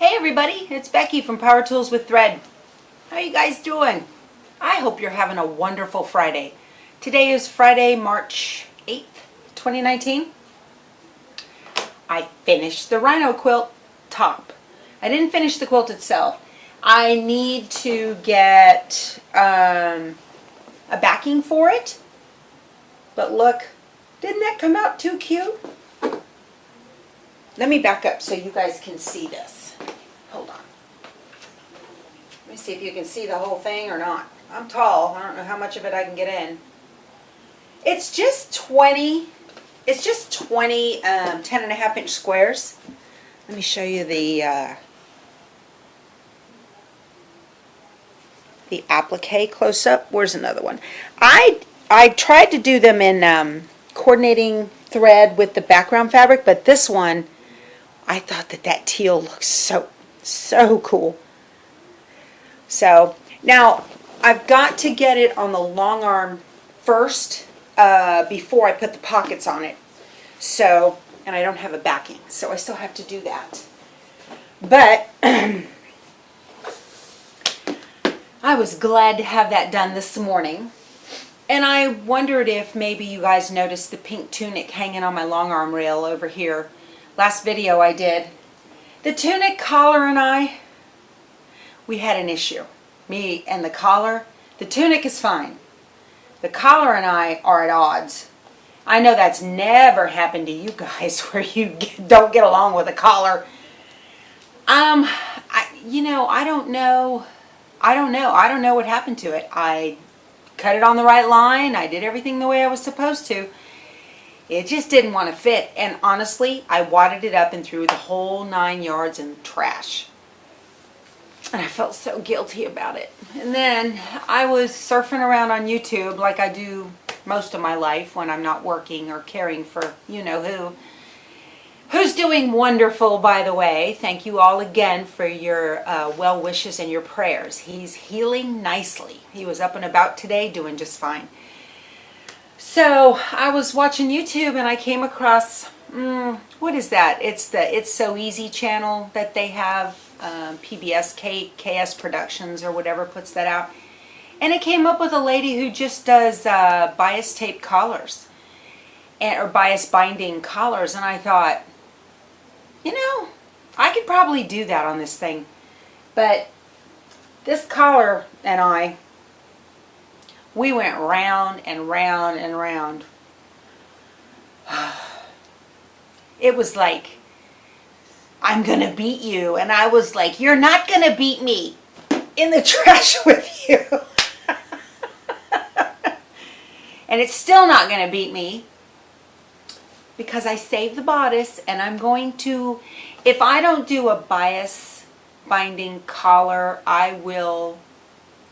Hey everybody, it's Becky from Power Tools with Thread. How you guys doing? I hope you're having a wonderful Friday. Today is Friday, March 8th, 2019. I finished the Rhino quilt top. I didn't finish the quilt itself. I need to get a backing for it. But look, didn't that come out too cute? Let me back up so you guys can see this. Hold on. Let me see if you can see the whole thing or not. I'm tall. I don't know how much of it I can get in. It's just 20 10.5-inch squares. Let me show you the applique close up. Where's another one? I tried to do them in coordinating thread with the background fabric, but this one, I thought that teal looks so cool. So now I've got to get it on the long arm first before I put the pockets on it. So, and I don't have a backing, so I still have to do that. But I was glad to have that done this morning. And I wondered if maybe you guys noticed the pink tunic hanging on my long arm rail over here. Last video I did. The tunic collar and I, we had an issue. Me and the collar. The tunic is fine. The collar and I are at odds. I know that's never happened to you guys where you don't get along with a collar. I don't know. I don't know what happened to it. I cut it on the right line. I did everything the way I was supposed to. It just didn't want to fit. And honestly, I wadded it up and threw the whole 9 yards in the trash. And I felt so guilty about it. And then I was surfing around on YouTube like I do most of my life when I'm not working or caring for you-know-who. Who's doing wonderful, by the way. Thank you all again for your well wishes and your prayers. He's healing nicely. He was up and about today doing just fine. So I was watching YouTube and I came across, what is that? It's the It's So Easy channel that they have. PBS, KS Productions or whatever puts that out. And it came up with a lady who just does bias tape collars. Or bias binding collars. And I thought, I could probably do that on this thing. But this collar and I, we went round and round and round. It was like, I'm going to beat you. And I was like, you're not going to beat me in the trash with you. And it's still not going to beat me because I saved the bodice and I'm going to, if I don't do a bias binding collar, I will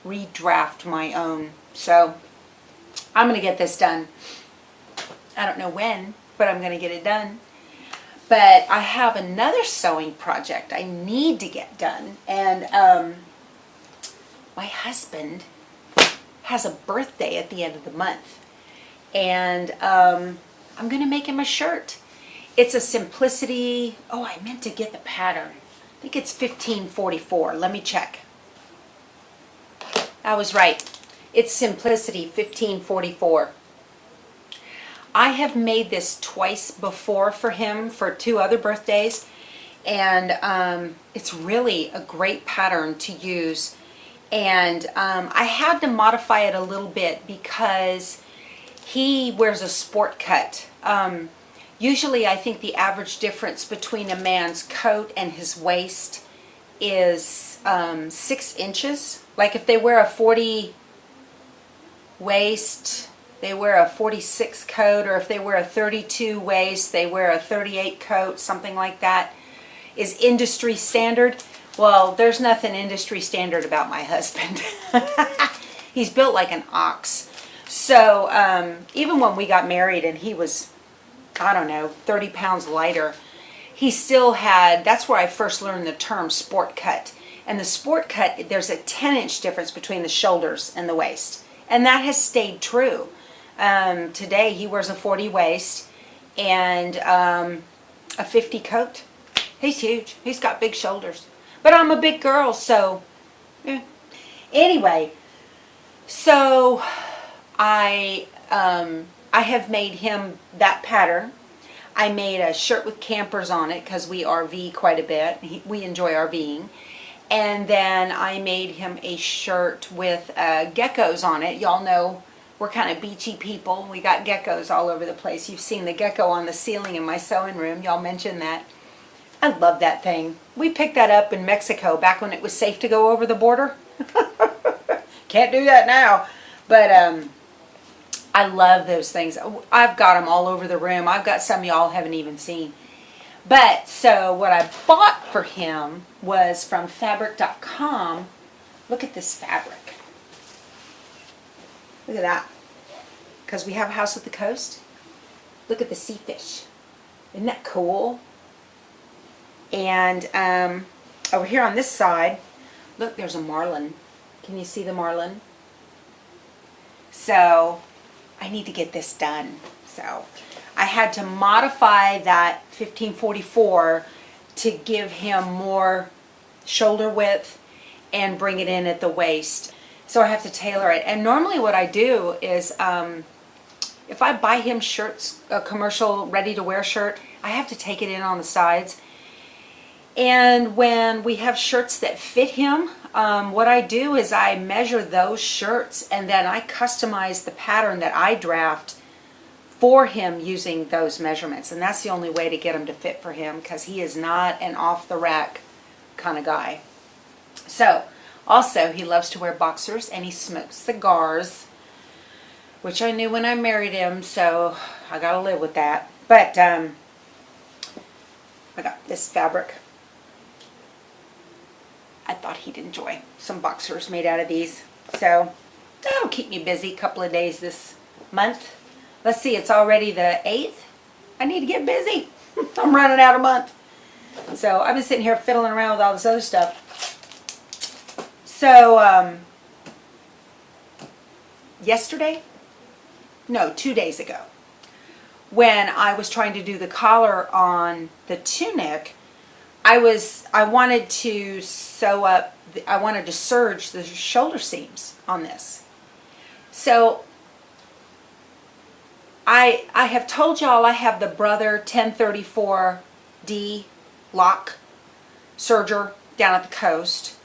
redraft my own. So I'm going to get this done. I don't know when, but I'm going to get it done. But I have another sewing project I need to get done. And my husband has a birthday at the end of the month. And I'm going to make him a shirt. It's a Simplicity. Oh, I meant to get the pattern. I think it's 1544. Let me check. I was right. It's Simplicity 1544. I have made this twice before for him for 2 other birthdays, and it's really a great pattern to use. And I had to modify it a little bit because he wears a sport cut. Usually I think the average difference between a man's coat and his waist is 6 inches. Like if they wear a 40 waist, they wear a 46 coat, or if they wear a 32 waist, they wear a 38 coat, something like that is industry standard. Well, there's nothing industry standard about my husband. He's built like an ox. So even when we got married and he was, I don't know, 30 pounds lighter, he still had, that's where I first learned the term sport cut. And the sport cut, there's a 10-inch difference between the shoulders and the waist. And that has stayed true. Today he wears a 40 waist and a 50 coat. He's huge. He's got big shoulders. But I'm a big girl, so anyway, so I have made him that pattern. I made a shirt with campers on it because we RV quite a bit. We enjoy RVing. And then I made him a shirt with geckos on it. Y'all know we're kind of beachy people. We got geckos all over the place. You've seen the gecko on the ceiling in my sewing room. Y'all mentioned that. I love that thing. We picked that up in Mexico back when it was safe to go over the border. Can't do that now. But I love those things. I've got them all over the room. I've got some y'all haven't even seen. But, so what I bought for him was from fabric.com. Look at this fabric. Look at that. Because we have a house at the coast. Look at the sea fish. Isn't that cool? And over here on this side, look, there's a marlin. Can you see the marlin? So I need to get this done. So I had to modify that 1544 to give him more shoulder width and bring it in at the waist. So I have to tailor it. And normally what I do is if I buy him shirts, a commercial ready-to-wear shirt, I have to take it in on the sides. And when we have shirts that fit him, what I do is I measure those shirts and then I customize the pattern that I draft for him using those measurements. And that's the only way to get him to fit for him, because he is not an off-the-rack kind of guy. So, also, he loves to wear boxers and he smokes cigars, which I knew when I married him, so I gotta live with that. But I got this fabric. I thought he'd enjoy some boxers made out of these. So that'll keep me busy a couple of days this month. Let's see, it's already the 8th. I need to get busy. I'm running out of month. So I've been sitting here fiddling around with all this other stuff. So yesterday? No, 2 days ago, when I was trying to do the collar on the tunic, I wanted to sew up, I wanted to serge the shoulder seams on this. So I have told y'all I have the Brother 1034D lock serger down at the coast.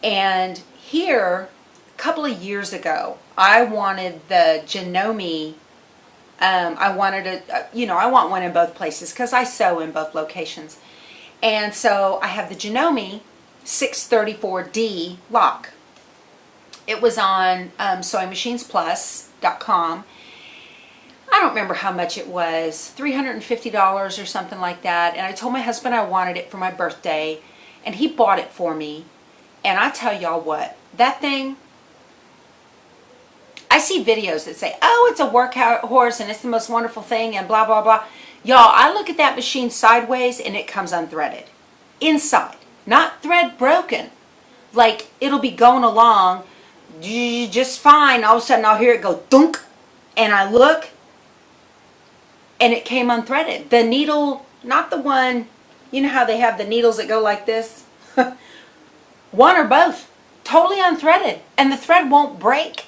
And here, a couple of years ago, I wanted the Janome. I wanted a, I want one in both places because I sew in both locations. And so I have the Janome 634D lock. It was on sewingmachinesplus.com. I don't remember how much it was, $350 or something like that. And I told my husband I wanted it for my birthday, and he bought it for me. And I tell y'all what, that thing, I see videos that say, oh, it's a workhorse and it's the most wonderful thing and blah, blah, blah. Y'all, I look at that machine sideways and it comes unthreaded. Inside. Not thread broken. Like, it'll be going along just fine. All of a sudden I'll hear it go thunk. And I look and it came unthreaded. The needle, not the one, you know how they have the needles that go like this? One or both. Totally unthreaded. And the thread won't break.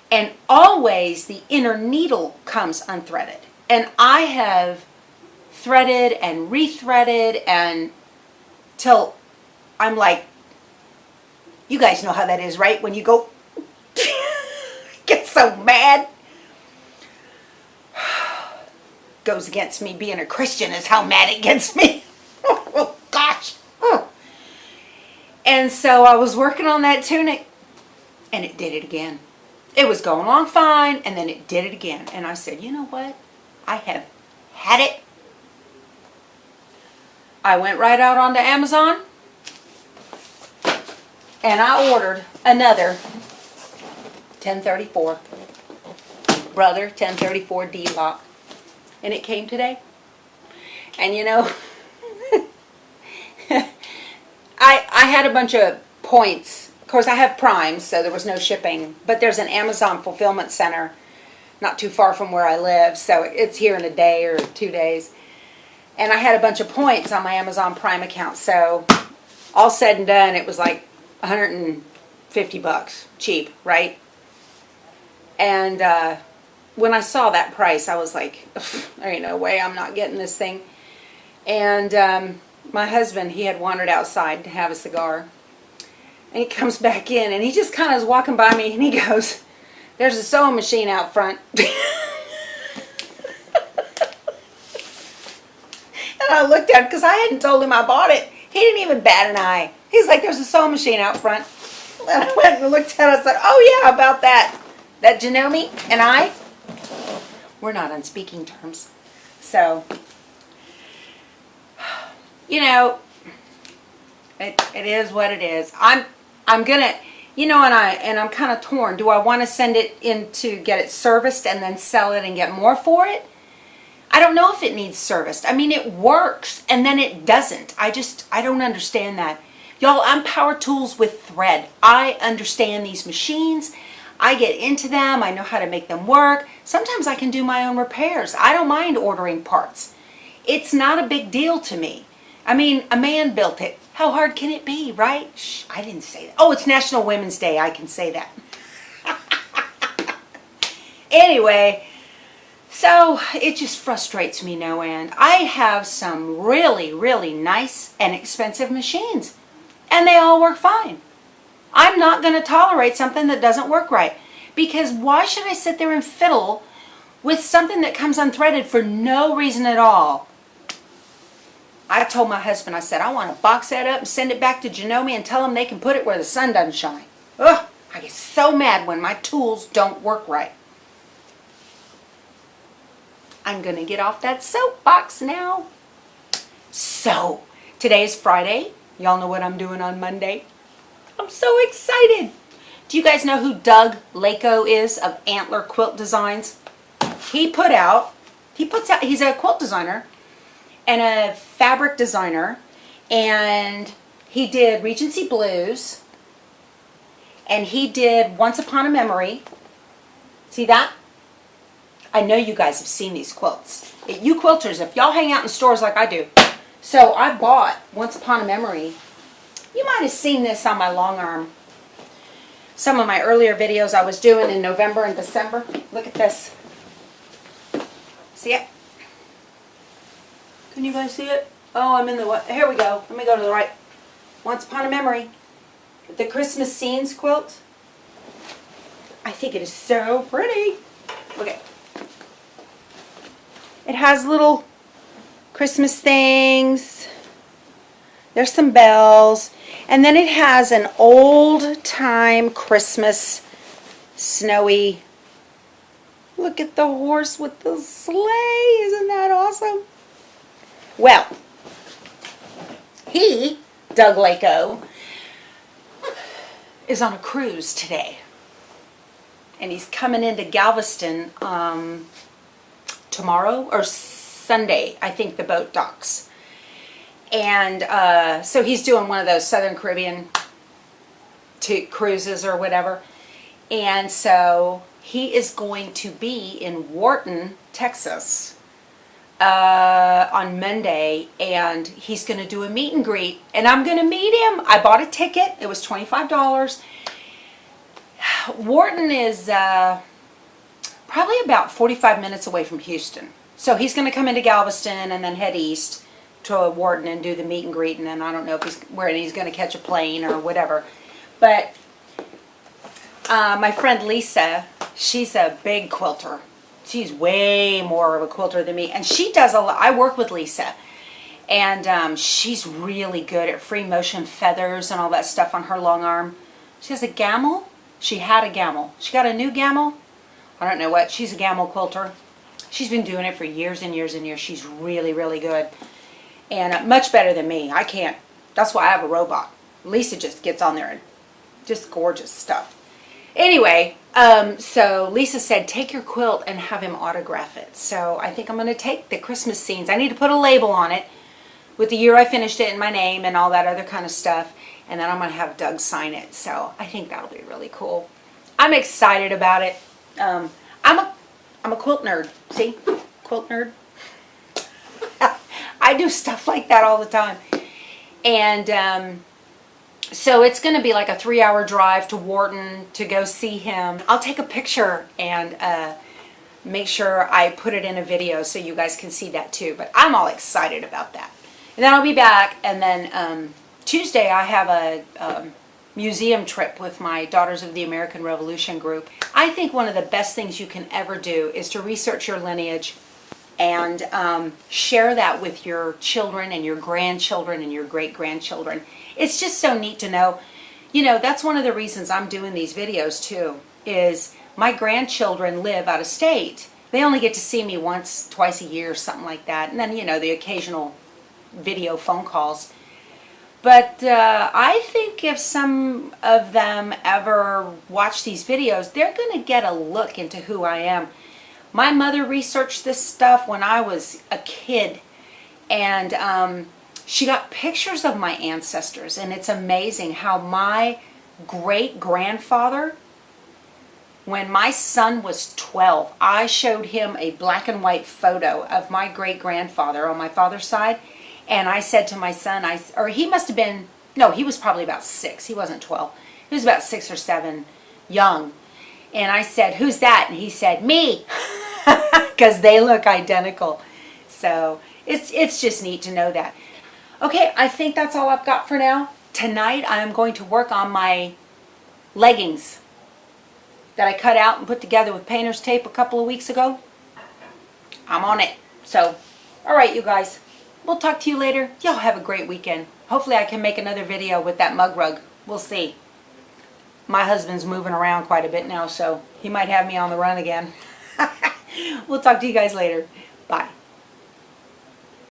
And always the inner needle comes unthreaded. And I have threaded and rethreaded and till I'm like, you guys know how that is, right? When you go, get so mad. Goes against me being a Christian is how mad it gets me. Oh, gosh. And so I was working on that tunic and it did it again. It was going along fine and then it did it again. And I said, you know what? I have had it. I went right out onto Amazon and I ordered another 1034 Brother 1034D lock. And it came today. And you know, I had a bunch of points. Of course, I have Prime, so there was no shipping. But there's an Amazon fulfillment center not too far from where I live. So it's here in a day or 2 days. And I had a bunch of points on my Amazon Prime account. So all said and done, it was like $150, cheap, right? And when I saw that price, I was like, there ain't no way I'm not getting this thing. And my husband, he had wandered outside to have a cigar. And he comes back in, and he just kind of is walking by me, and he goes, there's a sewing machine out front. And I looked at him, because I hadn't told him I bought it. He didn't even bat an eye. He's like, there's a sewing machine out front. And I went and looked at it. I said, oh yeah, about that. That Janome and I, we're not on speaking terms. So, you know, it is what it is. I'm gonna, you know, and I'm kind of torn. Do I want to send it in to get it serviced and then sell it and get more for it? I don't know if it needs serviced. I mean, it works and then it doesn't. I don't understand that. Y'all, I'm power tools with thread. I understand these machines. I get into them. I know how to make them work. Sometimes I can do my own repairs. I don't mind ordering parts. It's not a big deal to me. I mean, a man built it. How hard can it be, right? Shh, I didn't say that. Oh, it's National Women's Day. I can say that. Anyway, so it just frustrates me no end. I have some really, really nice and expensive machines, and they all work fine. I'm not going to tolerate something that doesn't work right, because why should I sit there and fiddle with something that comes unthreaded for no reason at all? I told my husband, I said, I want to box that up and send it back to Janome and tell them they can put it where the sun doesn't shine. Ugh, I get so mad when my tools don't work right. I'm going to get off that soapbox now. So, today's Friday. Y'all know what I'm doing on Monday. I'm so excited. Do you guys know who Doug Leko is of Antler Quilt Designs? He's a quilt designer and a fabric designer, and he did Regency Blues, and he did Once Upon a Memory. See that? I know you guys have seen these quilts. You quilters, if y'all hang out in stores like I do. So I bought Once Upon a Memory. You might have seen this on my long arm. Some of my earlier videos I was doing in November and December. Look at this. See it? Can you guys see it? Oh, I'm in the, here we go. Let me go to the right. Once Upon a Memory. The Christmas Scenes quilt. I think it is so pretty. Look at it. It has little Christmas things. There's some bells. And then it has an old time Christmas snowy. Look at the horse with the sleigh. Isn't that awesome? Well, Doug Leko, is on a cruise today. And he's coming into Galveston tomorrow or Sunday, I think the boat docks. And so he's doing one of those Southern Caribbean cruises or whatever. And so he is going to be in Wharton, Texas on Monday, and he's going to do a meet and greet, and I'm going to meet him. I bought a ticket. It was $25. Wharton is probably about 45 minutes away from Houston. So he's going to come into Galveston and then head east to Wharton and do the meet and greet, and then I don't know if he's going to catch a plane or whatever. But my friend Lisa, she's a big quilter. She's way more of a quilter than me, and she does a lot. I work with Lisa, and she's really good at free motion feathers and all that stuff on her long arm. She has a gamel. She had a gamel. She got a new gamel. I don't know what. She's a gamel quilter. She's been doing it for years and years and years. She's really, really good, and much better than me. I can't. That's why I have a robot. Lisa just gets on there and just gorgeous stuff. Anyway, so Lisa said, take your quilt and have him autograph it. So I think I'm going to take the Christmas scenes. I need to put a label on it with the year I finished it and my name and all that other kind of stuff. And then I'm going to have Doug sign it. So I think that'll be really cool. I'm excited about it. I'm a quilt nerd. See? Quilt nerd. I do stuff like that all the time. And So it's going to be like a 3-hour drive to Wharton to go see him. I'll take a picture and make sure I put it in a video so you guys can see that too. But I'm all excited about that. And then I'll be back, and then Tuesday I have a museum trip with my Daughters of the American Revolution group. I think one of the best things you can ever do is to research your lineage and share that with your children and your grandchildren and your great-grandchildren. It's just so neat to know. You know, that's one of the reasons I'm doing these videos too, is my grandchildren live out of state. They only get to see me once, twice a year, something like that. And then, you know, the occasional video phone calls. But I think if some of them ever watch these videos, they're going to get a look into who I am. My mother researched this stuff when I was a kid, and she got pictures of my ancestors, and it's amazing how my great-grandfather, when my son was 12, I showed him a black and white photo of my great-grandfather on my father's side, and I said to my son, or he must have been, no, he was probably about 6. He wasn't 12. He was about 6 or 7, young. And I said, "Who's that?" And he said, "Me," because they look identical. So it's just neat to know that. Okay, I think that's all I've got for now. Tonight I am going to work on my leggings that I cut out and put together with painter's tape a couple of weeks ago. I'm on it. So, all right, you guys. We'll talk to you later. Y'all have a great weekend. Hopefully I can make another video with that mug rug. We'll see. My husband's moving around quite a bit now, so he might have me on the run again. We'll talk to you guys later. Bye.